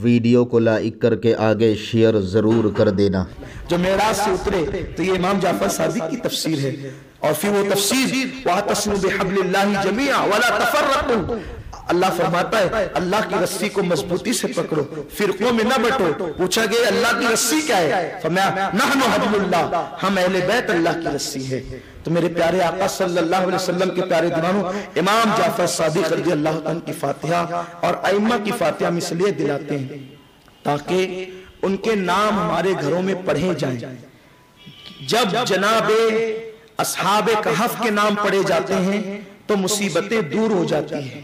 Video کو like کر کے آگے شیئر ضرور کر دینا۔ جو معراج سے اترے تو یہ امام جعفر صادق کی تفسیر ہے، اور پھر وہ تفسیر وَاعْتَصِمُوا بِحَبْلِ اللَّهِ جَمِيعًا وَلَا تَفَرَّقُوا، اللہ فرماتا ہے اللہ کی رسی کو مضبوطی سے پکڑو، فرقوں میں نہ بٹو۔ پوچھا گیا اللہ کی رسی کیا ہے؟ فرمایا نحن حبل اللہ، ہم اہل بیت اللہ کی رسی ہے۔ تو میرے پیارے آقا صلی اللہ علیہ وسلم کے پیارے دیوانوں، امام جعفر صادق رضی اللہ عنہ کی فاتحہ اور ائمہ کی فاتحہ ہم اس لیے دلاتے ہیں تاکہ ان کے نام ہمارے گھروں میں پڑھے جائیں۔ جب جناب اصحاب کہف کے نام پڑھے جاتے ہیں تو مصیبتیں دور ہو جاتی ہیں۔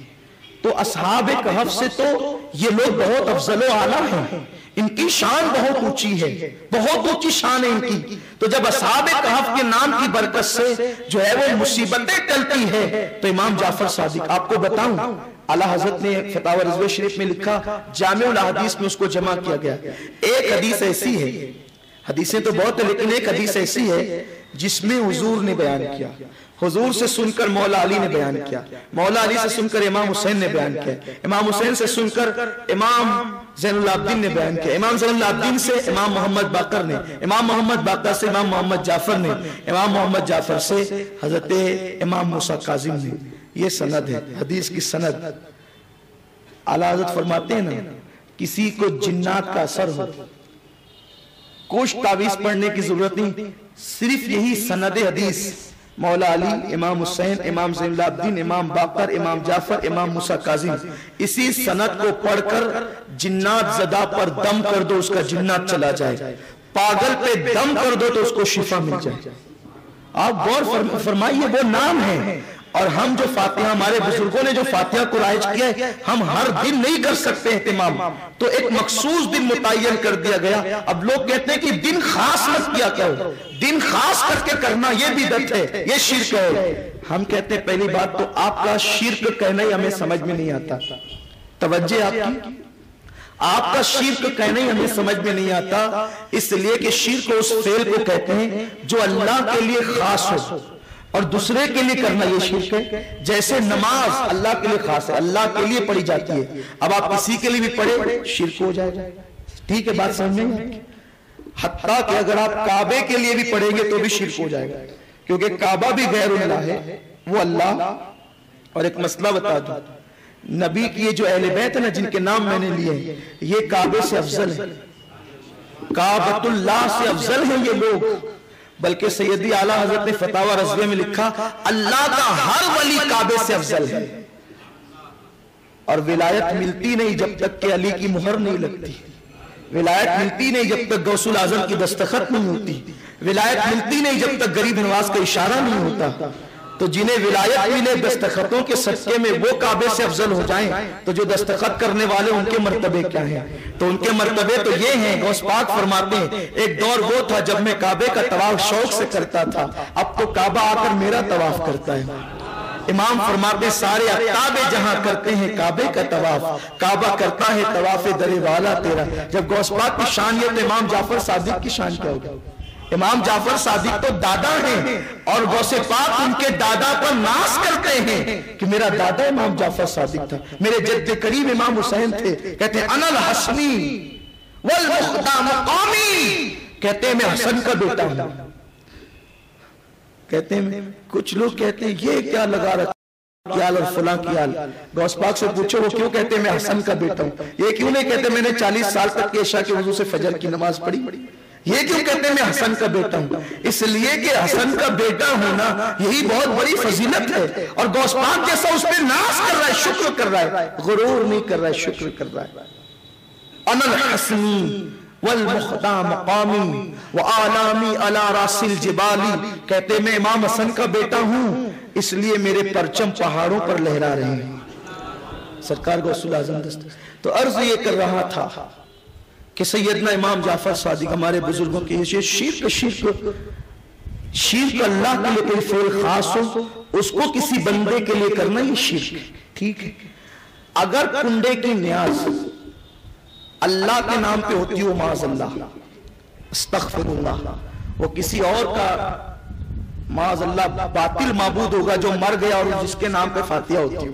تو اصحاب کہف سے تو یہ لوگ بہت افضل و اعلیٰ ہیں، ان کی شان بہت اونچی ہے، بہت اونچی شان ہے ان کی۔ تو جب اصحاب کہف کے نام کی برکت سے جو ہے وہ مصیبتیں ٹلتی ہے تو امام جعفر صادق، آپ کو بتاؤں اعلیٰ حضرت نے فتاوی رضویہ شریف میں لکھا، جامع الاحادیث میں اس کو جمع کیا گیا۔ ایک حدیث ایسی ہے، حدیثیں تو بہت ہیں لیکن ایک حدیث ایسی ہے جس میں حضور نے بیان کیا، حضور سے سن کر مولا علی نے بیان کیا، مولا علی سے سن کر امام حسین نے بیان کیا، امام حسین سے سن کر امام زین العابدین نے بیان کیا، امام زین العابدین سے امام محمد باقر نے، امام محمد باقر سے امام محمد جعفر نے، امام محمد جعفر سے حضرت امام موسیٰ کاظم نے۔ یہ سند ہے، حدیث کی سند۔ اعلیٰ حضرت فرماتے ہیں نا، کسی کو جنات کا اثر ہو، کچھ تعویذ پڑھنے کی ضرورت نہیں، صرف یہی سند حدیث مولا علی، امام حسین، امام زین العابدین، امام باقر، امام جعفر، امام موسیٰ کاظم، اسی سند کو پڑھ کر جنات زدہ پر دم کر دو اس کا جنات چلا جائے، پاگل پہ دم کر دو تو اس کو شفا مل جائے۔ آپ غور فرمائیے، وہ نام ہے۔ اور ہم جو فاتحہ، ہمارے بزرگوں نے جو فاتحہ کو رائج کیا ہے، ہم ہر دن نہیں کر سکتے اہتمام، تو ایک مخصوص دن متعین کر دیا گیا۔ اب لوگ کہتے ہیں کہ دن خاص مت کیا کرو، دن خاص کر کے کرنا یہ بدعت ہے، یہ شرک ہے۔ ہم کہتے ہیں پہلی بات تو آپ کا شرک کہنا ہی ہمیں سمجھ میں نہیں آتا، توجہ آپ کا شرک کہنا ہی ہمیں سمجھ میں نہیں آتا، اس لیے کہ شرک اس فعل کو کہتے ہیں جو اللہ کے لیے خاص ہو اور دوسرے کے لیے کرنا یہ شرک ہے۔ جیسے نماز اللہ کے لیے خاص ہے، اللہ کے لیے پڑھی جاتی ہے، اب آپ کسی کے لیے بھی پڑھے شرک ہو جائے گا۔ ٹھیک ہے بات سمجھ میں؟ حتیٰ کہ اگر آپ کعبے کے لیے بھی پڑھیں گے تو بھی شرک ہو جائے گا، کیونکہ کعبہ بھی غیر اللہ ہے، وہ اللہ۔ اور ایک مسئلہ بتا دوں، نبی کی یہ جو اہل بیت ہے نا جن کے نام میں نے لیے ہیں، یہ کعبے سے افضل ہے، کعبۃ اللہ سے افضل ہیں یہ لوگ۔ بلکہ سیدی اعلیٰ حضرت نے فتاوی رضویہ میں لکھا، اللہ کا ہر ولی کعبے سے افضل ہے، اور ولایت ملتی نہیں جب تک کہ علی کی مہر نہیں لگتی، ولایت ملتی نہیں جب تک غوث الاعظم کی دستخط نہیں ہوتی، ولایت ملتی نہیں جب تک غریب نواز کا اشارہ نہیں ہوتا۔ تو جنہیں ولایت ملے دستخطوں کے صدقے میں وہ کعبے سے افضل ہو جائیں، تو جو دستخط کرنے والے ان کے مرتبے کیا ہیں؟ تو ان کے مرتبے تو یہ ہیں، غوث پاک فرماتے ہیں ایک دور وہ تھا جب میں کعبے کا طواف شوق سے کرتا تھا، اب تو کعبہ آ کر میرا طواف کرتا ہے۔ امام فرماتے ہیں سارے اقطاب جہاں کرتے ہیں کعبے کا طواف، کعبہ کرتا ہے طواف در والا تیرا۔ جب غوث پاک کی شان یہ تو امام جعفر صادق کی شان کیا ہوگی؟ امام جعفر صادق تو دادا ہیں، اور غوث پاک ان کے دادا پر ناز کرتے ہیں کہ میرا دادا امام جعفر صادق تھا، میرے جد کریم امام حسین تھے، کہتے ہیں انا الحسنی والمخدع مقامی، کہتے ہیں میں حسن کا بیٹا ہوں۔ کہتے ہیں کچھ لوگ کہتے ہیں یہ کیا لگا رکھا کیال اور فلاں کیال، غوث پاک سے پوچھو وہ کیوں کہتے ہیں میں حسن کا بیٹا ہوں؟ یہ کیوں نہیں کہتے میں نے 40 سال تک عشاء کے وضو سے فجر کی نماز پڑھی؟ یہ کیوں کہتے ہیں میں حسن کا بیٹا ہوں؟ اس لیے کہ حسن کا بیٹا ہونا یہی بہت بڑی فضیلت ہے، اور غوث پاک جیسا اس پہ ناز کر رہا ہے، شکر کر رہا ہے، غرور نہیں کر رہا ہے، شکر کر رہا ہے۔ انا الحسنی والمخدع مقامی وآلامی علی راس الجبالی، کہتے ہیں میں امام حسن کا بیٹا ہوں اس لیے میرے پرچم پہاڑوں پر لہرا رہے ہیں۔ سرکار غوث الاعظم دست تو عرض یہ کر رہا تھا کہ سیدنا امام جعفر صادق ہمارے بزرگوں کی یہ شرک اللہ کے لیے کوئی فعل خاص ہو اس کو کسی بندے کے لیے کرنا یہ شرک، ٹھیک ہے۔ اگر کنڈے کی نیاز اللہ کے نام پہ ہوتی ہو، معاذ اللہ، استغفر اللہ، وہ کسی اور کا معاذ اللہ باطل معبود ہوگا جو مر گیا اور جس کے نام پہ فاتحہ ہوتی ہو،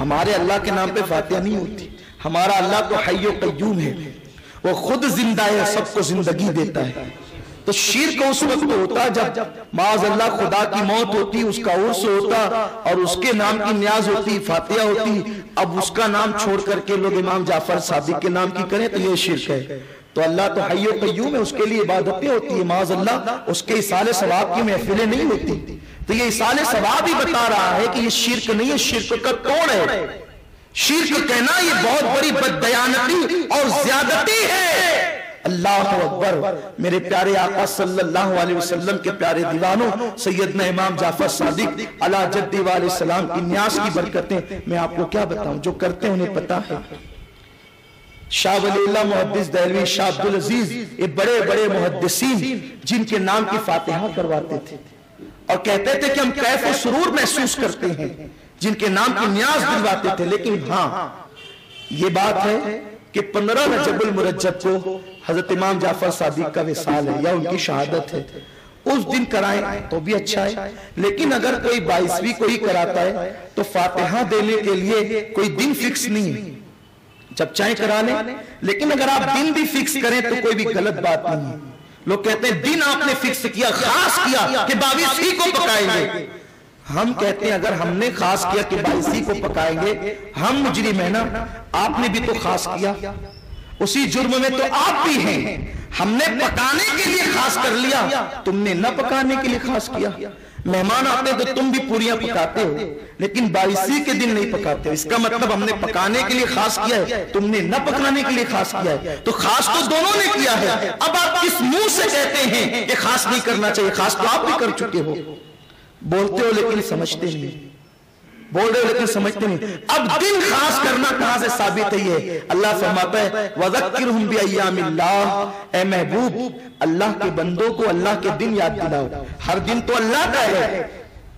ہمارے اللہ کے نام پہ فاتحہ نہیں ہوتی۔ ہمارا اللہ تو حی و قیوم ہے، وہ خود زندہ ہے، سب کو زندگی دیتا ہے. تو شرک اس وقت ہوتا جب معاذ اللہ خدا کی موت ہوتی، اس کا عرس ہوتا اور اس کے نام کی نیاز ہوتی، فاتحہ ہوتی. اب اس کا نام چھوڑ کر کے لوگ امام جعفر صادق کے نام کی کریں تو یہ شرک ہے. تو اللہ تو حی و قیوم ہے، اس کے لیے عبادتیں ہوتی ہیں معاذ اللہ، اس کے ایصال ثواب کی محفلیں نہیں ہوتی. تو یہ ایصال ثواب ہی بتا رہا ہے کہ یہ شرک نہیں ہے، شرک کا توڑ ہے. شرک کہنا یہ بہت بڑی بددیانتی اور زیادتی ہے. اللہ اکبر. میرے پیارے آقا صلی اللہ علیہ وسلم کے پیارے دیوانوں، سیدنا امام جعفر صادق علی جدی علیہ السلام کی نیاز کی برکتیں میں آپ کو کیا بتاؤں، جو کرتے ہیں انہیں پتا ہے. شاہ ولی اللہ محدث دہلوی، شاہ عبدالعزیز، یہ بڑے بڑے محدثین جن کے نام کی فاتحہ کرواتے تھے اور کہتے تھے کہ ہم کیف و سرور محسوس کرتے ہیں، جن کے نام کی نیاز دلواتے تھے. لیکن ہاں یہ بات ہے کہ 15 رجب المرجب کو حضرت امام جعفر صادق کا وصال ہے یا ان کی شہادت ہے، اس دن کرائیں تو بھی اچھا ہے. لیکن اگر کوئی 22ویں کو ہی کراتا ہے تو فاتحہ دینے کے لیے کوئی دن فکس نہیں، جب چاہیں کرا لیں. لیکن اگر آپ دن بھی فکس کریں تو کوئی بھی غلط بات نہیں ہے. لوگ کہتے ہیں دن آپ نے فکس کیا، خاص کیا کہ 22ویں کو پکائیں گے. ہم کہتے ہیں اگر ہم نے خاص کیا کہ 22ویں کو پکائیں گے، ہم مجرم ہیں نا. آپ نے بھی تو خاص کیا، اسی جرم میں تو آپ بھی ہیں. ہم نے پکانے کے لیے خاص کر لیا، تم نے نہ پکانے کے لیے خاص کیا. مہمان آتے تو تم بھی پوریاں پکاتے ہو لیکن 22ویں کے دن نہیں پکاتے. اس کا مطلب ہم نے پکانے کے لیے خاص کیا ہے، تم نے نہ پکانے کے لیے خاص کیا ہے. تو خاص تو دونوں نے کیا ہے. اب آپ کس منہ سے کہتے ہیں کہ خاص نہیں کرنا چاہیے؟ خاص تو آپ بھی کر چکے ہو. بولتے ہو لیکن سمجھتے نہیں، بول رہے ہو لیکن سمجھتے نہیں. اب دن خاص کرنا کہاں سے ثابت ہے؟ یہ اللہ فرماتا ہے وَذَكِّرْهُمْ بِأَيَّامِ اللَّهِ. اے محبوب اللہ کے بندوں کو اللہ کے دن یاد دلاؤ. ہر دن تو اللہ کا ہے،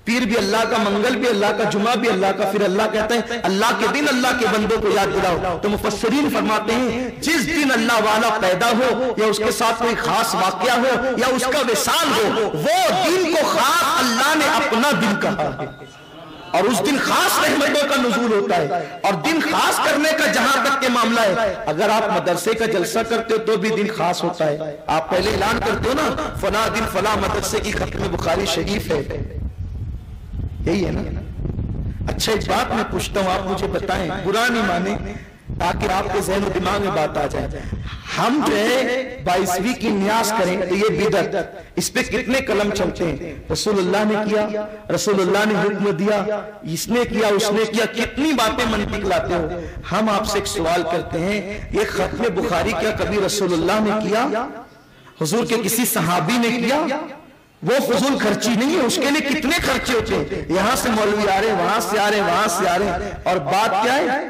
پیر بھی اللہ کا، منگل بھی اللہ کا، جمعہ بھی اللہ کا. پھر اللہ کہتا ہے اللہ کے دن اللہ کے بندوں کو یاد دلاؤ. تو مفسرین فرماتے ہیں جس دن اللہ والا پیدا ہو یا اس کے ساتھ کوئی خاص واقعہ ہو یا اس کا وصال ہو، وہ دن کو خاص اللہ نے اپنا دن کہا ہے اور اس دن خاص رحمتوں کا نزول ہوتا ہے. اور دن خاص کرنے کا جہاں تک کے معاملہ ہے، اگر آپ مدرسے کا جلسہ کرتے ہو تو بھی دن خاص ہوتا ہے. آپ پہلے اعلان کرتے ہو نا فلاں دن فلاں مدرسے کی ختم بخاری شریف ہے، یہی ہے نا. اچھا ایک بات میں پوچھتا ہوں، آپ مجھے بتائیں، برا نہیں مانیں تاکہ آپ کے ذہن و دماغ میں بات آ جائے. ہم جو ہے 22ویں کی نیاز کریں تو یہ بدعت، اس پہ کتنے قلم چلتے ہیں. رسول اللہ نے کیا، رسول اللہ نے حکم دیا، اس نے کیا، اس نے کیا، کتنی باتیں منطق لاتے ہو. ہم آپ سے ایک سوال کرتے ہیں، یہ ختم بخاری کیا کبھی رسول اللہ نے کیا؟ حضور کے کسی صحابی نے کیا؟ وہ فضول خرچی نہیں ہے، اس کے لیے کتنے خرچے ہوتے ہیں. یہاں سے مولوی آ رہے، وہاں سے آ رہے، وہاں سے آ رہے، اور بات کیا ہے؟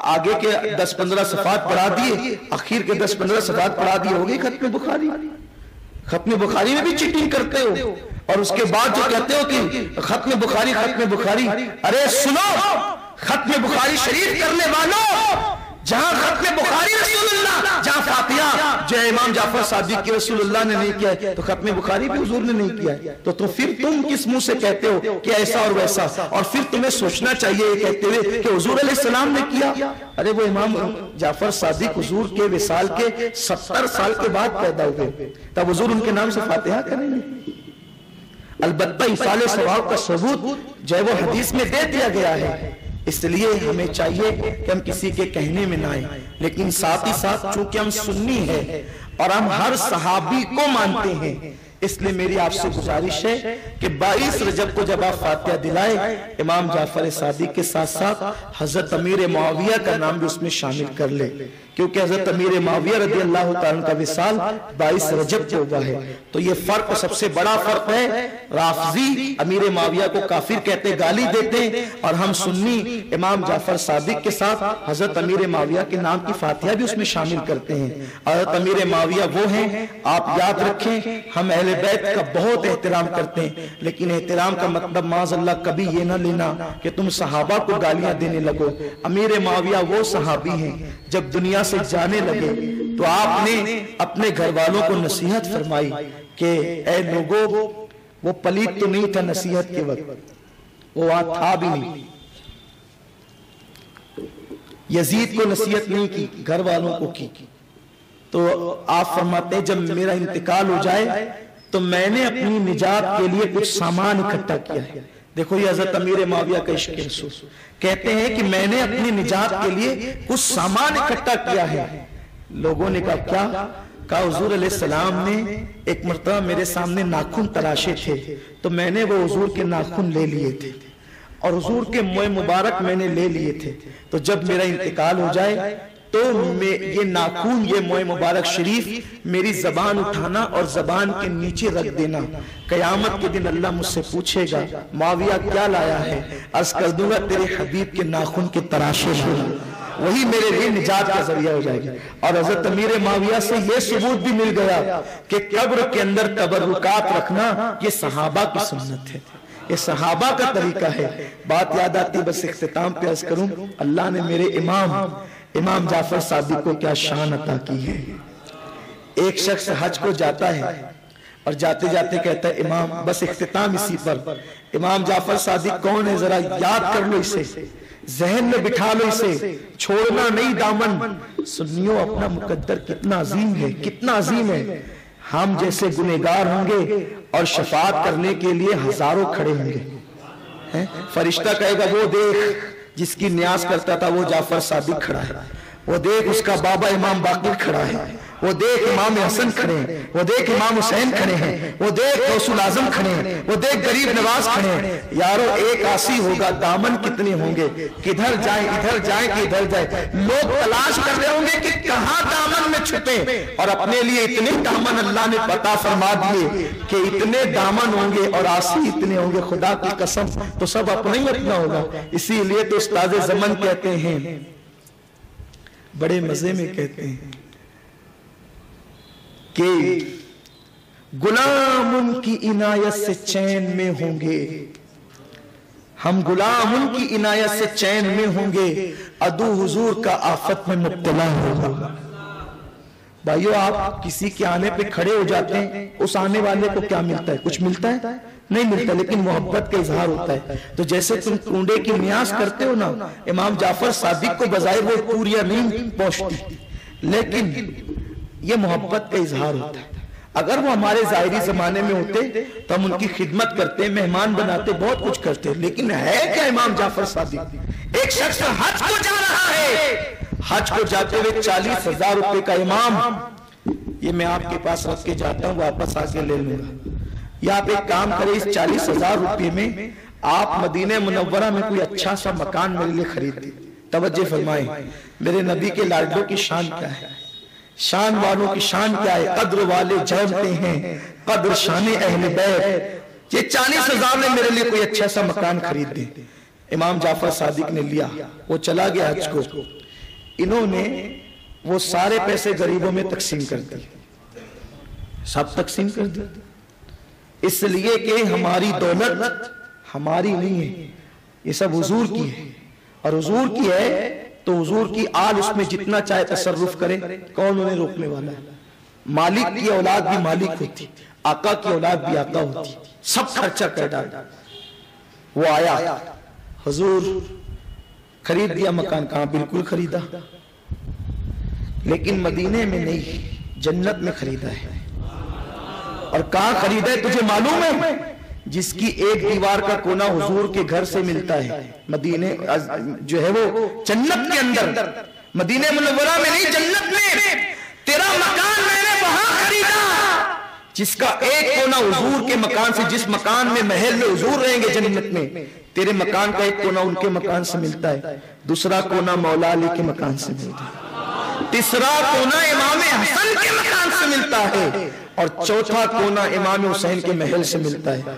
آگے کے 10-15 صفحات پڑھا دیے، اخیر کے 10-15 صفحات پڑھا دیے، ہو گئی ختم بخاری. ختم بخاری میں بھی چیٹنگ کرتے ہو اور اس کے بعد جو کہتے ہو کہ ختم بخاری ختم بخاری. ارے سنو، ختم بخاری شریف کرنے والوں، جہاں ختم بخاری رسول اللہ، جہاں فاتحہ جو امام جعفر صادق کی رسول اللہ نے نہیں کیا ہے تو ختم بخاری بھی حضور نے نہیں کیا ہے. تو پھر تم کس منہ سے کہتے ہو کہ ایسا اور ویسا؟ اور پھر تمہیں سوچنا چاہیے یہ کہتے ہوئے کہ حضور علیہ السلام نے کیا. ارے وہ امام جعفر صادق حضور کے وصال کے 70 سال کے بعد پیدا ہوئے، تب حضور ان کے نام سے فاتحہ کریں گے؟ البتہ ایصال ثواب کا ثبوت جو ہے وہ حدیث میں دے دیا گیا ہے. اس لیے ہمیں چاہیے کہ ہم کسی کے کہنے میں نہ آئیں، لیکن ساتھ ہی ساتھ چونکہ ہم سنی ہے اور ہم ہر صحابی کو مانتے ہیں، اس لیے میری آپ سے گزارش ہے کہ 22 رجب کو جب آپ فاتحہ دلائے، امام جعفر صادق کے ساتھ ساتھ حضرت امیر معاویہ کا نام بھی اس میں شامل کر لے، کیونکہ حضرت امیر معاویہ رضی اللہ تعالیٰ کا وصال 22 رجب کو ہوا ہے. تو یہ فرق سب سے بڑا فرق ہے. رافضی امیر معاویہ کو کافر کہتے، گالی دیتے، اور ہم سنی امام جعفر صادق کے ساتھ حضرت امیر معاویہ کے نام کی فاتحہ بھی اس میں شامل کرتے ہیں. حضرت امیر معاویہ وہ ہیں، آپ یاد رکھیں، ہم اہل بیت کا بہت احترام کرتے ہیں، لیکن احترام کا مطلب معاذ اللہ کبھی یہ نہ لینا کہ تم صحابہ کو گالیاں دینے لگو. امیر معاویہ وہ صحابی ہیں جب دنیا سے جانے لگے تو آپ نے اپنے گھر والوں کو نصیحت فرمائی کہ اے لوگو، وہ پلیت تو نہیں تھا نصیحت کے وقت، وہ وہاں تھا بھی نہیں. یزید کو نصیحت نہیں کی، گھر والوں کو کی. تو آپ فرماتے ہیں جب میرا انتقال ہو جائے تو میں نے اپنی نجات کے لیے کچھ سامان اکٹھا کیا ہے. دیکھو یہ حضرت امیر معاویہ کا عشق رسول کہتے ہیں کہ میں نے اپنی نجات کے لیے کچھ سامان اکٹھا کیا ہے. لوگوں نے کہا کیا؟ کہا حضور علیہ السلام نے ایک مرتبہ میرے سامنے ناخن تراشے تھے تو میں نے وہ حضور کے ناخن لے لیے تھے اور حضور کے منہ مبارک میں نے لے لیے تھے. تو جب میرا انتقال ہو جائے تو یہ ناخن، یہ منہ مبارک شریف میری زبان اٹھانا اور زبان کے نیچے رکھ دینا. قیامت کے دن اللہ مجھ سے پوچھے گا معاویہ کیا لایا ہے؟ عرض کر دوں گا تیرے حبیب کے ناخن کے تراشے لایا. وہی میرے لیے نجات کا ذریعہ ہو جائے گا. اور حضرت امیر معاویہ سے یہ ثبوت بھی مل گیا کہ قبر کے اندر تبرکات رکھنا یہ صحابہ کی سنت ہے، یہ صحابہ کا طریقہ ہے. بات یاد آتی بس اختتام پہ عرض کروں، اللہ نے میرے امام جعفر صادق کو کیا شان عطا کی ہے. ایک شخص حج کو جاتا ہے اور جاتے جاتے کہتا ہے امام، بس اختتام اسی پر، امام جعفر صادق کون ہے ذرا یاد کر لو اسے، ذہن میں بٹھا لو اسے، چھوڑنا نہیں دامن. سنیو اپنا مقدر کتنا عظیم ہے، کتنا عظیم ہے. ہم جیسے گنہگار ہوں گے اور شفاعت کرنے کے لیے ہزاروں کھڑے ہوں گے. فرشتہ کہے گا وہ دیکھ جس کی نیاز کرتا تھا وہ جعفر صادق کھڑا ہے، وہ دیکھ اس کا بابا امام باقر کھڑا ہے، وہ دیکھ امام حسن کھڑے ہیں، وہ دیکھ امام حسین کھڑے ہیں، وہ دیکھ غوث الاعظم کھڑے ہیں، وہ دیکھ غریب نواز کھڑے ہیں. یارو ایک آسی ہوگا، دامن کتنے ہوں گے؟ کدھر جائیں، ادھر جائیں کہ ادھر جائیں. لوگ تلاش کر رہے ہوں گے کہ کہاں دامن میں چھپے، اور اپنے لیے اتنے دامن اللہ نے عطا فرما دیے کہ اتنے دامن ہوں گے اور آسی اتنے ہوں گے، خدا کی قسم تو سب اپنا ہی اپنا ہوگا. اسی لیے تو استاد زمن کہتے ہیں، بڑے مزے میں کہتے ہیں کہ غلام ان کی عنایت سے چین میں ہوں گے، ہم غلام ان کی عنایت سے چین میں ہوں گے، عدو حضور کا آفت میں مبتلا ہوگا. بھائیو آپ کسی کے آنے پہ کھڑے ہو جاتے ہیں، اس آنے والے کو کیا ملتا ہے؟ کچھ ملتا ہے؟ نہیں ملتا، لیکن محبت کا اظہار ہوتا ہے. تو جیسے تم کنڈے کی نیاز کرتے ہو نا، امام جعفر صادق کو بظاہر وہ پوریا نہیں پہنچتی، لیکن یہ محبت کا اظہار ہوتا ہے. اگر وہ ہمارے ظاہری زمانے میں ہوتے تو ہم ان کی خدمت کرتے، مہمان بناتے، بہت کچھ کرتے. لیکن ہے کیا امام جعفر صادق؟ ایک شخص حج کو جا رہا ہے، حج کو جاتے ہوئے 40,000 روپے کا امام، یہ میں آپ کے پاس رکھ کے جاتا ہوں، واپس آ کے لے لوں گا. یا آپ ایک کام کریں، اس 40,000 روپے میں آپ مدینہ منورہ میں کوئی اچھا سا مکان میرے لیے خرید دیں. توجہ فرمائیں، میرے نبی کے لاڈلوں کی شان کیا ہے، شان والوں کی شان کیا ہے. قدر والے جانتے ہیں قدر شان اہل بیت. یہ 40,000 میں میرے لیے کوئی اچھا سا مکان خرید دیں. امام جعفر صادق نے لیا، وہ چلا گیا حج کو. انہوں نے وہ سارے پیسے غریبوں میں تقسیم کر دی، سب تقسیم کر دی، اس لیے کہ ہماری دولت ہماری نہیں ہے، یہ سب حضور کی ہے. اور حضور کی ہے تو حضور کی آل اس میں جتنا چاہے تصرف کرے، کون انہیں روکنے والا ہے؟ مالک کی اولاد بھی مالک ہوتی، آقا کی اولاد بھی آقا ہوتی، سب خرچہ کر ڈالا. وہ آیا، حضور خرید دیا مکان. کہاں؟ بالکل خریدا، لیکن مدینے میں نہیں، جنت میں خریدا ہے. اور کہاں خریدا ہے تجھے معلوم ہے؟ جس کی ایک دیوار کا کونا حضور کے گھر سے ملتا ہے، مدینے جو ہے وہ جنت کے اندر، مدینہ منورہ میں نہیں، جنت میں. تیرا مکان میں نے وہاں خریدا جس کا ایک کونا حضور کے مکان سے، جس مکان میں محل میں حضور رہیں گے جنت میں، تیرے مکان کا ایک کونا ان کے مکان سے ملتا ہے، دوسرا کونا مولا علی کے مکان سے ملتا ہے، تیسرا کونا امام حسن کے مکان سے ملتا ہے، اور چوتھا کونا امام حسین کے محل سے ملتا ہے.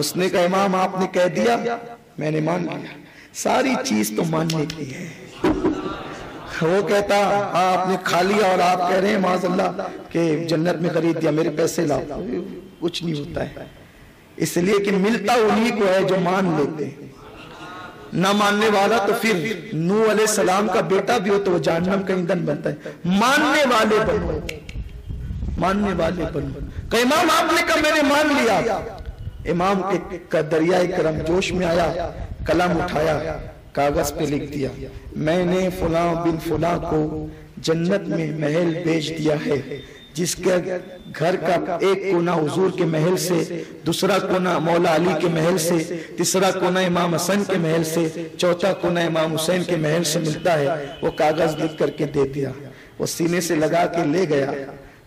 اس نے کہا امام آپ نے کہہ دیا، میں نے مان لیا. ساری چیز تو ماننے کی ہے. وہ کہتا آپ نے کھا لیا اور آپ کہہ رہے ہیں معاذ اللہ کہ جنت میں خرید دیا، میرے پیسے لاؤ. کچھ نہیں ہوتا ہے، اس لیے کہ ملتا انہی کو ہے جو مان لیتے ہیں. نہ ماننے والا تو پھر نوح علیہ السلام کا بیٹا بھی ہو تو وہ جہنم کا ایندھن بنتا ہے. ماننے والے بنو، ماننے والے بنو. کہ امام آپ نے کہا میں نے مان لیا. امام کا دریائے کرم جوش میں آیا، قلم اٹھایا، کاغذ پہ لکھ دیا میں نے فلاں بن فلاں کو جنت میں محل بیچ دیا ہے، جس کے گھر کا ایک کونا حضور کے محل سے، دوسرا کونا مولا علی کے محل سے، تیسرا کونا امام حسن کے محل سے، چوتھا کونا امام حسین کے محل سے ملتا ہے۔ وہ کاغذ لکھ کر کے دے دیا، وہ سینے سے لگا کے لے گیا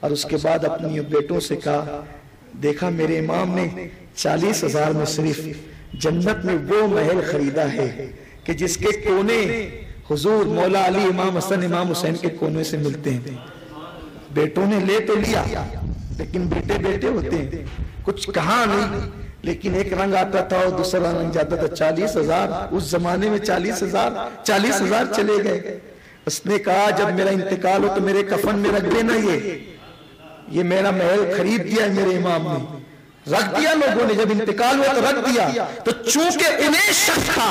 اور اس کے بعد اپنی بیٹوں سے کہا دیکھا میرے امام نے 40,000 میں صرف جنت میں وہ محل خریدا ہے کہ جس کے کونے حضور مولا علی امام حسن امام حسین کے کونے سے ملتے ہیں۔ بیٹوں نے لے تو لیا، لیکن بیٹے بیٹے ہوتے ہیں، کچھ کہا نہیں، لیکن ایک رنگ آتا تھا اور دوسرا رنگ جاتا تھا۔ 40,000 اس زمانے میں 40,000 چلے گئے۔ اس نے کہا جب میرا انتقال ہو تو میرے کفن میں رکھ دینا، یہ میرا محل خرید دیا ہے میرے امام نے، رکھ دیا لوگوں نے، جب انتقال ہوا تو رکھ دیا۔ تو چونکہ انہیں شک تھا،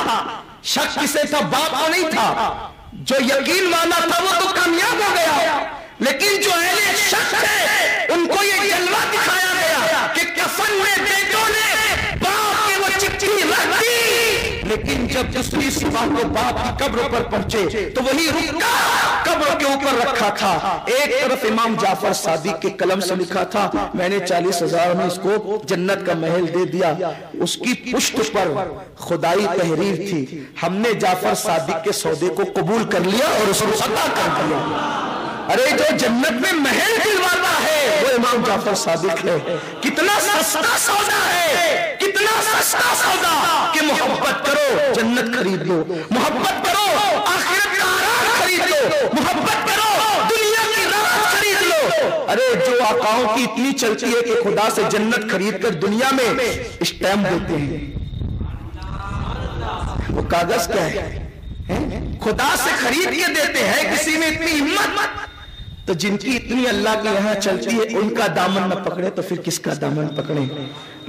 شک کسے تھا؟ باپ کو نہیں تھا، جو یقین والا تھا وہ تو کامیاب ہو گیا، لیکن جو اہل شک ہے ان کو یہ جلوہ دکھایا گیا کہ کفن میں بیٹوں نے باپ کی وہ چٹھی رکھ دی، لیکن جب دوسری صبح کو باپ کی قبر پر پہنچے تو وہی رکا قبر کے اوپر رکھا تھا۔ ایک طرف امام جعفر صادق کے قلم سے لکھا تھا میں نے 40,000 میں اس کو جنت کا محل دے دیا، اس کی پشت پر خدائی تحریر تھی ہم نے جعفر صادق کے سودے کو قبول کر لیا اور اس کو عطا کر دیا۔ ارے جو جنت میں محل دلواتا ہے وہ امام جعفر صادق ہے۔ کتنا سستا سودا ہے، کتنا سستا سودا کہ محبت کرو جنت خرید لو، محبت کرو آخرت کا آرام خرید لو، محبت کرو دنیا کی راحت خرید لو۔ ارے جو آقاؤں کی اتنی چلتی ہے کہ خدا سے جنت خرید کر دنیا میں اسٹیمپ دیتے ہیں، وہ کاغذ کیا ہے؟ خدا سے خرید کے دیتے ہیں۔ کسی میں اتنی ہمت، تو جن کی اتنی اللہ کے یہاں چلتی ہے ان کا دامن نہ پکڑے تو پھر کس کا دامن پکڑے؟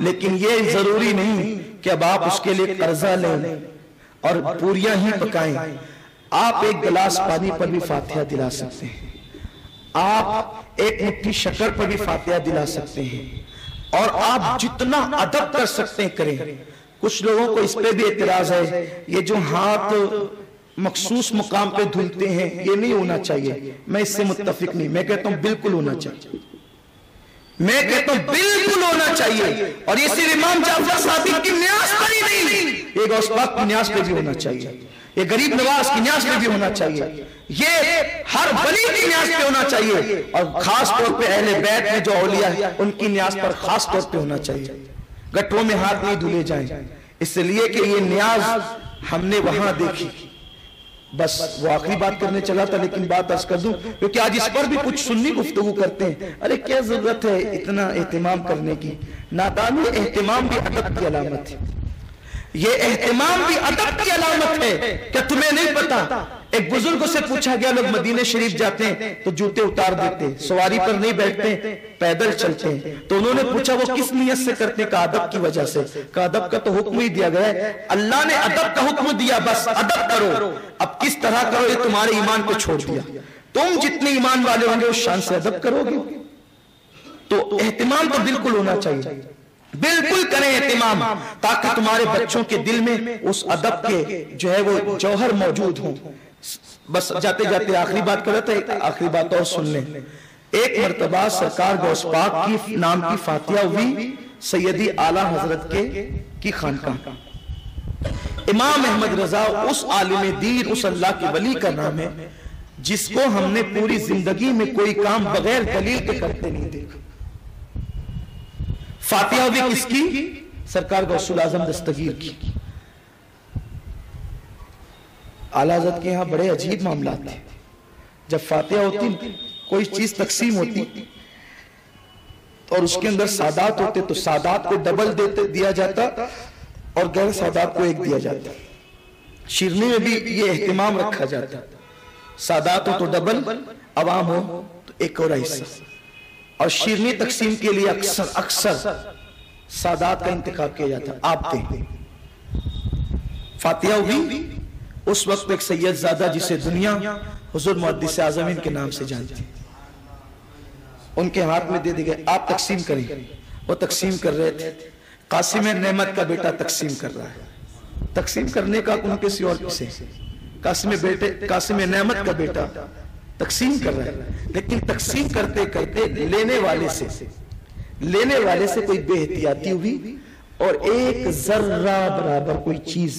لیکن یہ ضروری نہیں کہ اب آپ اس کے لیے قرضہ لیں اور پوریاں ہی پکائیں۔ آپ ایک گلاس پانی پر بھی فاتحہ دلا سکتے ہیں، آپ ایک مٹھی شکر پر بھی فاتحہ دلا سکتے ہیں، اور آپ جتنا ادب کر سکتے ہیں کریں۔ کچھ لوگوں کو اس پہ بھی اعتراض ہے یہ جو ہاتھ مخصوص مقام پہ دھلتے ہیں یہ نہیں ہونا چاہیے، میں اس سے متفق نہیں، میں کہتا ہوں بالکل ہونا چاہیے، میں کہتا ہوں بالکل ہونا چاہیے، اور یہ صرف امام جعفر صادق کی نیاز پر ہی نہیں، یہ غوث پاک کی نیاز پہ بھی ہونا چاہیے، یہ غریب نواز کی نیاز پہ بھی ہونا چاہیے، یہ ہر ولی کی نیاز پہ ہونا چاہیے، اور خاص طور پہ اہل بیت میں جو اولیاء ہیں ان کی نیاز پر خاص طور پہ ہونا چاہیے۔ گٹروں میں ہاتھ نہیں دھلے جائیں، اس لیے کہ یہ نیاز ہم نے وہاں دیکھی۔ بس وہ آخری بات کرنے چلا تھا، لیکن بات عرض کر دوں کیونکہ آج اس پر بھی کچھ سنی گفتگو کرتے ہیں، ارے کیا ضرورت ہے اتنا اہتمام کرنے کی؟ نادانی اہتمام بھی ادب کی علامت ہے، یہ اہتمام بھی ادب کی علامت ہے۔ کیا تمہیں نہیں پتا؟ ایک بزرگ سے پوچھا گیا لوگ مدینہ شریف جاتے ہیں تو جوتے اتار دیتے، سواری پر نہیں بیٹھتے، پیدل چلتے ہیں، تو انہوں نے پوچھا وہ کس نیت سے کرتے؟ کہا ادب کی وجہ سے۔ کہا ادب کا تو حکم ہی دیا گیا ہے، اللہ نے ادب کا حکم دیا، بس ادب کرو، اب کس طرح کرو یہ تمہارے ایمان کو چھوڑ دیا، تم جتنے ایمان والے ہوں گے اس شان سے ادب کرو گے۔ تو اہتمام تو بالکل ہونا چاہیے، بالکل کریں اہتمام، تاکہ تمہارے بچوں کے دل میں اس ادب کے جو ہے وہ جوہر موجود ہوں۔ بس جاتے جاتے آخری بات کر رہا تھا، آخری بات اور سن لیں۔ ایک مرتبہ سرکار غوث پاک کی نام کی فاتحہ ہوئی سیدی اعلیٰ حضرت کی خانقاہ۔ امام احمد رضا اس عالم دین، اس اللہ کے ولی کا نام ہے جس کو ہم نے پوری زندگی میں کوئی کام بغیر دلیل کے کرتے نہیں دیکھا۔ فاتحہ ہوئی کس کی؟ سرکار غوث الاعظم دستگیر کی۔ اعلیٰ حضرت کے یہاں بڑے عجیب معاملات تھے، جب فاتحہ ہوتی کوئی چیز تقسیم ہوتی اور اس کے اندر سادات ہوتے تو سادات کو ڈبل دیا جاتا اور غیر سادات کو ایک دیا جاتا۔ شیرنی میں بھی یہ اہتمام رکھا جاتا، سادات ہو تو ڈبل، عوام ہو تو ایک اور حصہ، اور شیرنی تقسیم کے لیے اکثر سادات کا انتخاب کیا جاتا۔ آپ دیں فاتحہ ہوئی، اس وقت ایک سید زادہ جسے دنیا حضور محدث اعظمین کے نام سے جانتی، ان کے ہاتھ میں دے دی گئے، آپ تقسیم کریں۔ وہ تقسیم کر رہے تھے، قاسم نعمت کا بیٹا تقسیم کر رہا ہے، تقسیم کرنے کا ان کسی اور کسے، قاسم نعمت کا بیٹا تقسیم کر رہا ہے، لیکن تقسیم کرتے کرتے لینے والے سے کوئی بے احتیاطی ہوئی اور ایک ذرہ برابر کوئی چیز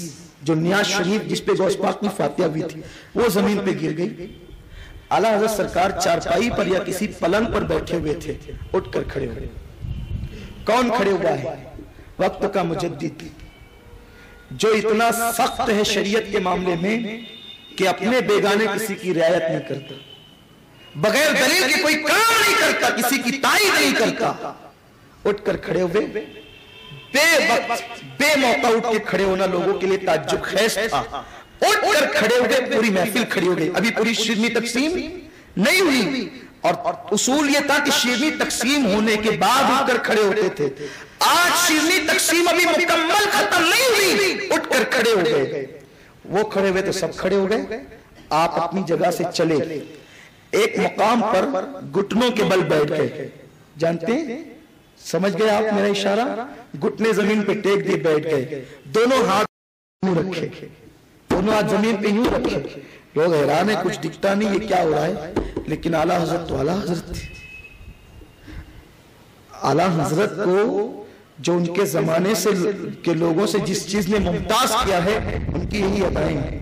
جو نیاز شریف جس پہ غوث پاک کی فاتحہ ہوئی تھی وہ زمین پہ گر گئی۔ اعلیٰ حضرت سرکار چارپائی پر یا کسی پلنگ پر بیٹھے ہوئے تھے، اٹھ کر کھڑے ہوئے۔ کون کھڑے ہوا ہے؟ وقت کا مجدد، جو اتنا سخت ہے شریعت کے معاملے میں کہ اپنے بیگانے کسی کی رعایت نہیں کرتا، بغیر دلیل کے کوئی کام نہیں کرتا، کسی کی تائید نہیں کرتا۔ اٹھ کر کھڑے ہوئے، بے وقت بے موقع اٹھ کے کھڑے ہونا لوگوں کے لیے تعجب خیز تھا۔ اٹھ کر کھڑے ہوئے، پوری محفل کھڑی ہو گئی، ابھی پوری شیرنی تقسیم نہیں ہوئی، اور اصول یہ تھا کہ شیرنی تقسیم ہونے کے بعد اٹھ کر کھڑے ہوتے تھے۔ آج شیرنی تقسیم ابھی مکمل ختم نہیں ہوئی، اٹھ کر کھڑے ہو گئے۔ وہ کھڑے ہوئے تو سب کھڑے ہو گئے، آپ اپنی جگہ سے چلے، ایک مقام پر گھٹنوں کے بل بیٹھ گئے۔ جانتے ہیں، سمجھ گئے آپ میرا اشارہ؟ گھٹنے زمین پہ ٹیک دیے بیٹھ گئے، دونوں ہاتھ یوں رکھے، دونوں ہاتھ زمین پہ یوں رکھے۔ لوگ حیران ہیں، کچھ دکھتا نہیں یہ کیا ہو رہا ہے، لیکن اعلیٰ حضرت تو اعلیٰ حضرت تھے۔ اعلیٰ حضرت کو جو ان کے زمانے سے کے لوگوں سے جس چیز نے ممتاز کیا ہے ان کی یہی ادائیں ہیں۔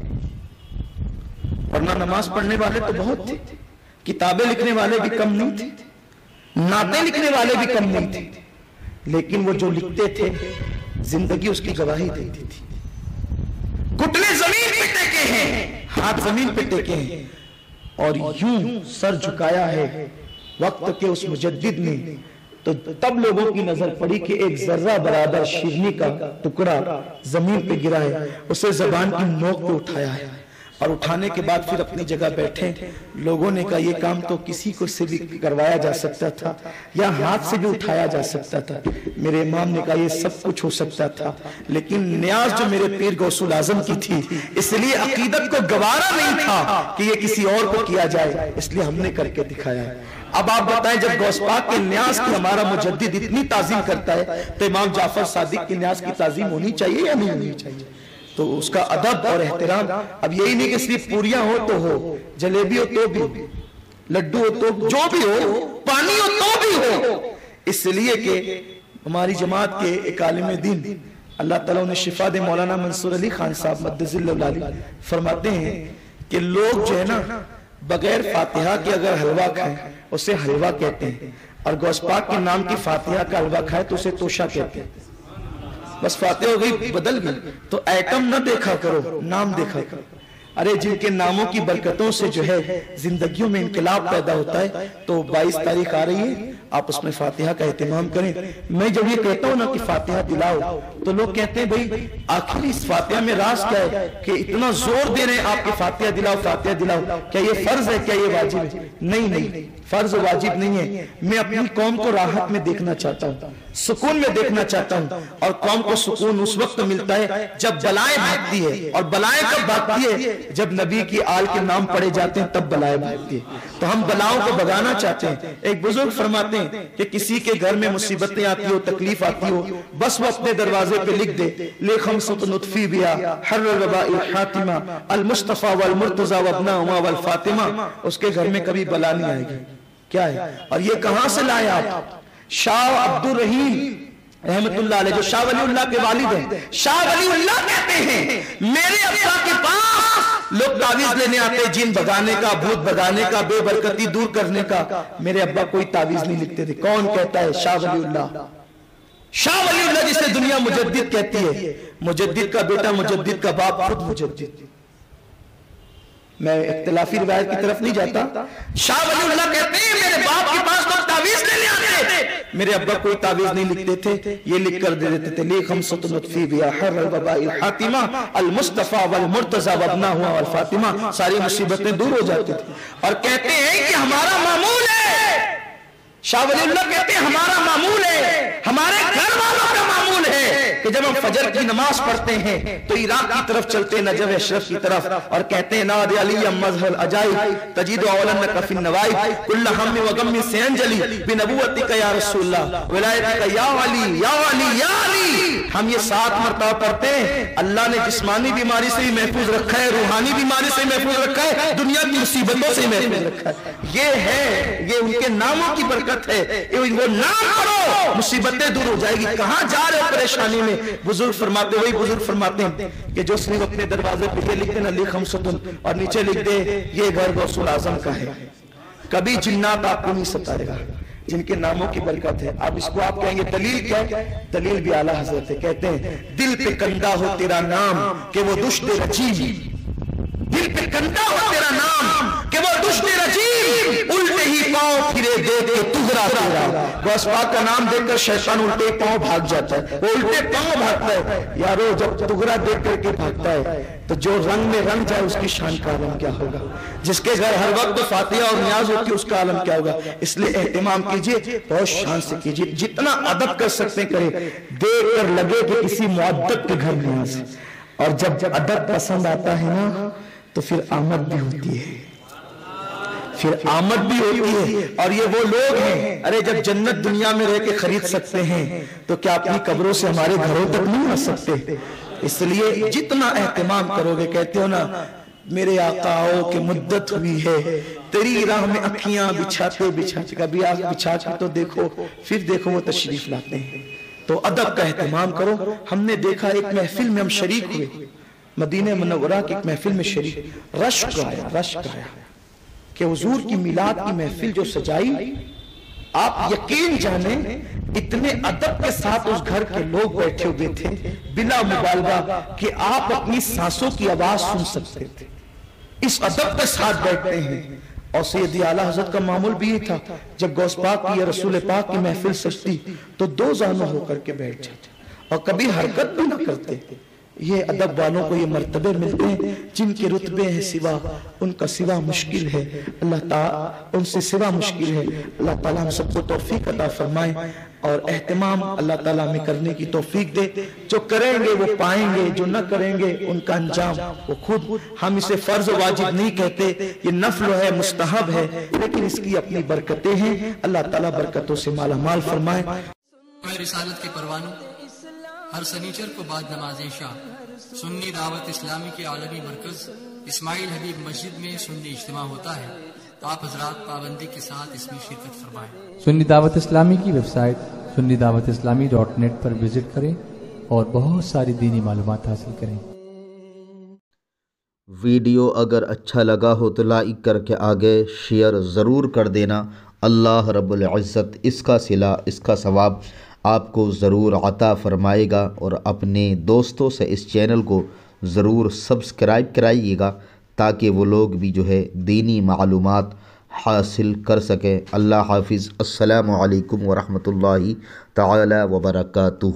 ورنہ نماز پڑھنے والے تو بہت تھے، کتابیں لکھنے والے بھی کم نہیں تھے، نعتیں لکھنے والے بھی کم نہیں تھے، لیکن وہ جو لکھتے تھے زندگی اس کی گواہی دیتی تھی۔ گھٹنے زمین پہ ٹیکے ہیں، ہاتھ زمین پہ ٹیکے ہیں، اور یوں سر جھکایا ہے وقت کے اس مجدد نے۔ تو تب لوگوں کی نظر پڑی کہ ایک ذرہ برابر شیرنی کا ٹکڑا زمین پہ گرا ہے، اسے زبان کی نوک پہ اٹھایا ہے، اور اٹھانے کے بعد پھر اپنی جگہ بیٹھے۔ لوگوں نے کہا یہ کام تو کسی کو سے بھی کروایا جا سکتا تھا، یا ہاتھ سے بھی اٹھایا جا سکتا تھا۔ میرے امام نے کہا یہ سب کچھ ہو سکتا تھا، لیکن نیاز جو میرے پیر غوث الاعظم کی تھی، اس لیے عقیدت کو گوارا نہیں تھا کہ یہ کسی اور کو کیا جائے، اس لیے ہم نے کر کے دکھایا ہے۔ اب آپ بتائیں، جب غوث پاک کے نیاز کی ہمارا مجدد اتنی تعظیم کرتا ہے تو امام جعفر صادق کی نیاز کی تعظیم ہونی چاہیے یا نہیں ہونی چاہیے؟ تو اس کا ادب اور احترام اب یہی نہیں کہ صرف پوریاں ہو تو ہو، جلیبی ہو تو بھی، لڈو ہو تو جو بھی ہو، پانی ہو تو بھی ہو، اس لیے کہ ہماری جماعت کے ایک عالم دین اللہ تعالیٰ انہیں شفا دے، مولانا منصور علی خان صاحب مدذ اللہ علیہ، فرماتے ہیں کہ لوگ جو ہے نا بغیر فاتحہ کے اگر حلوہ کھائیں اسے حلوہ کہتے ہیں، اور غوث پاک کے نام کی فاتحہ کا حلوہ کھائے تو اسے توشہ کہتے ہیں۔ بس فاتحہ ہو گئی، بدل گئی، تو ایٹم نہ دیکھا کرو، نام دیکھا کرو۔ ارے جن کے ناموں کی برکتوں سے جو ہے زندگیوں میں انقلاب پیدا ہوتا ہے، تو 22 تاریخ آ رہی ہے، آپ اس میں فاتحہ کا اہتمام کریں۔ میں جب یہ کہتا ہوں نا کہ فاتحہ دلاؤ، تو لوگ کہتے ہیں بھئی آخر اس فاتحہ میں راز کیا ہے کہ اتنا زور دے رہے ہیں آپ کہ فاتحہ دلاؤ فاتحہ دلاؤ، کیا یہ فرض ہے، کیا یہ واجب ہے؟ نہیں، فرض واجب نہیں ہے۔ میں اپنی قوم کو راحت میں دیکھنا چاہتا ہوں، سکون میں دیکھنا چاہتا ہوں، اور قوم کو سکون اس وقت ملتا ہے جب بلائیں بھاگتی ہے، اور بلائیں کب بھاگتی ہے؟ جب نبی کی آل کے نام پڑے جاتے ہیں تب بلائیں بھاگتی ہے۔ تو ہم بلاؤں کو بھگانا چاہتے ہیں۔ ایک بزرگ فرماتے ہیں کہ کسی کے گھر میں مصیبتیں آتی ہو، تکلیف آتی ہو، بس وہ اپنے دروازے پہ لکھ دے لے خمسۃ نطفی بیا حر الوباء الحاتمہ المصطفیٰ والمرتضیٰ وابنہما والفاطمہ، اس کے گھر میں کبھی بلا نہیں آئے گی۔ کیا ہے؟ اور یہ کہاں سے لائے آپ؟ شاہ عبد الرحیم رحمت اللہ علیہ، جو شاہ ولی اللہ کے والد ہیں، شاہ ولی اللہ کہتے ہیں میرے ابا کے پاس لوگ تعویذ لینے آتے، جن بھگانے کا، بھوت بھگانے کا، بے برکتی دور کرنے کا، میرے ابا کوئی تعویذ نہیں لکھتے تھے۔ کون کہتا ہے؟ شاہ ولی اللہ۔ شاہ ولی اللہ جسے دنیا مجدد کہتی ہے، مجدد کا بیٹا، مجدد کا باپ، خود مجدد۔ میں اختلافی روایت کی طرف نہیں جاتا۔ شاہ ولی اللہ کہتے ہیں میرے باپ کے پاس لوگ تعویذ لینے آتے، میرے ابا کوئی تعویذ نہیں لکھتے تھے، یہ لکھ کر دے دیتے تھے لی خمسۃ نطفی بیا حر الوباء الحاتمہ المصطفیٰ والمرتضیٰ وابنہما والفاطمہ، ساری مصیبتیں دور ہو جاتی تھی۔ اور کہتے ہیں کہ ہمارا معمول ہے، شاہ ولی اللہ کہتے ہیں ہمارا معمول ہے، ہمارے گھر والوں کا معمول ہے کہ جب ہم فجر کی نماز پڑھتے ہیں تو عراق کی طرف چلتے ہیں، نجف اشرف کی طرف، اور کہتے ہیں ناد علی مظہر العجائب تجید اولنک فی النوائب کل ہم و غم سینجلی بنبوتک یا رسول اللہ ولایتک یا علی یا علی یا علی۔ ہم یہ 7 مرتبہ پڑھتے ہیں۔ اللہ نے جسمانی بیماری سے بھی محفوظ رکھا ہے، روحانی بیماری سے محفوظ رکھا ہے، دنیا کی مصیبتوں سے محفوظ رکھا ہے۔ یہ ان کے ناموں کی برکت ہے، وہ نام پڑھو مصیبتیں دور ہو جائے گی۔ کہاں جا رہے ہو پریشانی میں؟ بزرگ فرماتے ہیں کہ جو صرف اپنے دروازے پہ یہ لکھ دے نا لکھ خمسۃ اور نیچے لکھ دے یہ گھر غوث الاعظم کا ہے، کبھی جنات آپ کو نہیں ستائے گا، جن کے ناموں کی برکت ہے۔ اب اس کو آپ کہیں گے دلیل کیا ہے؟ دلیل بھی اعلیٰ حضرت ہے، کہتے ہیں دل پہ کندہ ہو تیرا نام کہ وہ دشت رجیم، دل پہ کندہ ہو تیرا نام کہ وہ دشت رجیم، الٹے ہی پاؤں پھرے دیکھ کے تغرا تیرا۔ غوث پاک کا نام دیکھ کر شیطان الٹے پاؤں بھاگ جاتا ہے، وہ الٹے پاؤں بھاگتا ہے۔ یارو جب تغرا دیکھ کر کے بھاگتا ہے تو جو رنگ میں رنگ جائے اس کی شان کا عالم کیا ہوگا؟ جس کے گھر ہر وقت فاتحہ اور نیاز ہوتی ہے اس کا عالم کیا ہوگا؟ اس لیے اہتمام کیجئے، بہت شان سے کیجئے، جتنا ادب کر سکتے کریں، دیکھ کر لگے کہ کسی معدب کے گھر نیاز ہے۔ اور جب ادب پسند آتا ہے نا تو پھر آمد بھی ہوتی ہے، اور یہ وہ لوگ ہیں، ارے جب جنت دنیا میں رہ کے خرید سکتے ہیں تو کیا اپنی قبروں سے ہمارے گھروں تک نہیں آ سکتے؟ اس لیے جتنا اہتمام کرو گے، کہتے ہو نا میرے آقا آؤ کہ مدت ہوئی ہے تیری راہ میں اکھیاں بچھاتے، کبھی آنکھ بچھا کے تو دیکھو، پھر دیکھو وہ تشریف لاتے ہیں۔ تو ادب کا اہتمام کرو۔ ہم نے دیکھا ایک محفل میں ہم شریک ہوئے، مدینہ منورہ کی ایک محفل میں شریک، رشک آیا کہ حضور کی میلاد کی محفل جو سجائی، آپ یقین جانیں اتنے ادب کے ساتھ اس گھر کے لوگ بیٹھے ہوئے تھے بلا مبالغہ کہ آپ اپنی سانسوں کی آواز سن سکتے تھے، اس ادب کے ساتھ بیٹھتے ہیں۔ اور سیدی اعلیٰ حضرت کا معمول بھی یہ تھا، جب غوث پاک کی یا رسول پاک کی محفل سجتی تو 2 زانوں ہو کر کے بیٹھ جاتے اور کبھی حرکت بھی نہ کرتے۔ یہ ادب والوں کو یہ مرتبے ملتے ہیں جن کے رتبے ہیں سوا، ان کا سوا مشکل ہے، اللہ تعالیٰ ان سے سوا مشکل ہے۔ اللہ تعالیٰ ہم سب کو توفیق عطا فرمائے اور اہتمام اللہ تعالیٰ ہمیں کرنے کی توفیق دے۔ جو کریں گے وہ پائیں گے، جو نہ کریں گے ان کا انجام وہ خود۔ ہم اسے فرض و واجب نہیں کہتے، یہ نفل ہے، مستحب ہے، لیکن اس کی اپنی برکتیں ہیں۔ اللہ تعالیٰ برکتوں سے مالا مال فرمائے۔ رسالت کے پروانوں ہر سنیچر کو بعد نماز عشاء سنی دعوت اسلامی کے عالمی مرکز اسماعیل حبیب مسجد میں سنی اجتماع ہوتا ہے، تو آپ حضرات پابندی کے ساتھ اس میں شرکت فرمائیں۔ سنی دعوت اسلامی کی ویب سائٹ sunnidawatIslami.net پر وزٹ کریں اور بہت ساری دینی معلومات حاصل کریں۔ ویڈیو اگر اچھا لگا ہو تو لائک کر کے آگے شیئر ضرور کر دینا۔ اللہ رب العزت اس کا صلہ، اس کا ثواب آپ کو ضرور عطا فرمائے گا، اور اپنے دوستوں سے اس چینل کو ضرور سبسکرائب کرائیے گا تاکہ وہ لوگ بھی جو ہے دینی معلومات حاصل کر سکیں۔ اللہ حافظ۔ السلام علیکم ورحمۃ اللہ تعالی وبرکاتہ۔